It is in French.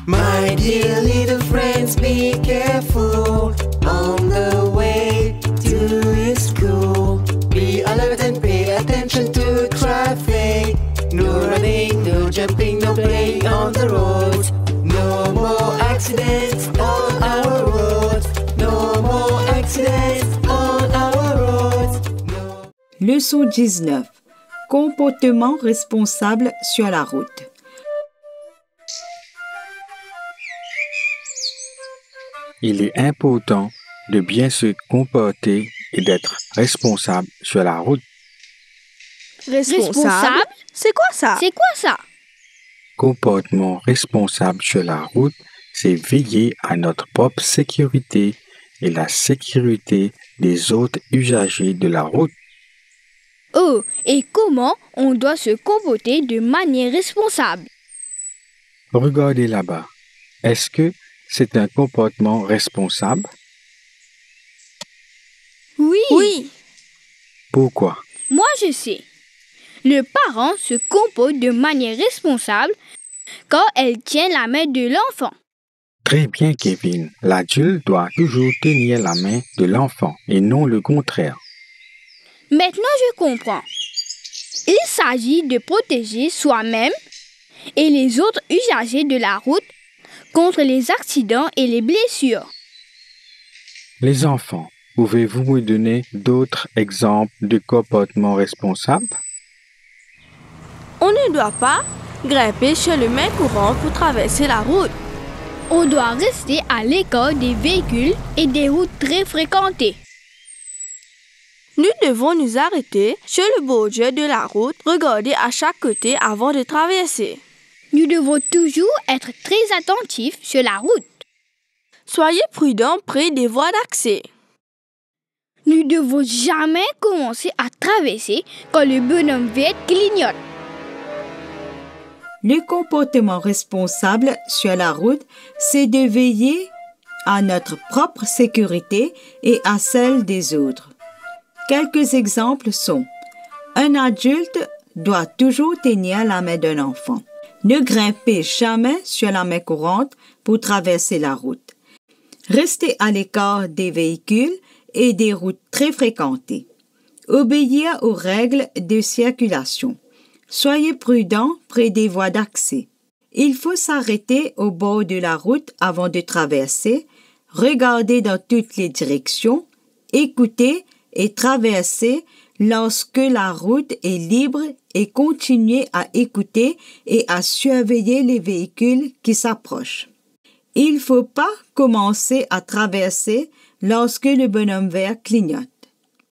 My dear little friends, be careful on the way to school. Be alert and pay attention to traffic. No running, no jumping, no playing on the roads. No more accidents on our roads. No more accidents on our roads. No. Leçon 19. Comportement responsable sur la route. Il est important de bien se comporter et d'être responsable sur la route. Responsable? C'est quoi ça? Comportement responsable sur la route, c'est veiller à notre propre sécurité et la sécurité des autres usagers de la route. Oh, et comment on doit se comporter de manière responsable? Regardez là-bas. Est-ce que c'est un comportement responsable? Oui. Pourquoi? Moi, je sais. Le parent se comporte de manière responsable quand elle tient la main de l'enfant. Très bien, Kevin. L'adulte doit toujours tenir la main de l'enfant et non le contraire. Maintenant, je comprends. Il s'agit de protéger soi-même et les autres usagers de la route contre les accidents et les blessures. Les enfants, pouvez-vous me donner d'autres exemples de comportements responsables? On ne doit pas grimper sur le main courant pour traverser la route. On doit rester à l'écart des véhicules et des routes très fréquentées. Nous devons nous arrêter sur le bordure de la route, regarder à chaque côté avant de traverser. Nous devons toujours être très attentifs sur la route. Soyez prudents près des voies d'accès. Nous ne devons jamais commencer à traverser quand le bonhomme vert clignote. Le comportement responsable sur la route, c'est de veiller à notre propre sécurité et à celle des autres. Quelques exemples sont: un adulte doit toujours tenir la main d'un enfant. Ne grimpez jamais sur la main courante pour traverser la route. Restez à l'écart des véhicules et des routes très fréquentées. Obéir aux règles de circulation. Soyez prudents près des voies d'accès. Il faut s'arrêter au bord de la route avant de traverser, regarder dans toutes les directions, écouter et traverser lorsque la route est libre et continuer à écouter et à surveiller les véhicules qui s'approchent. Il ne faut pas commencer à traverser lorsque le bonhomme vert clignote.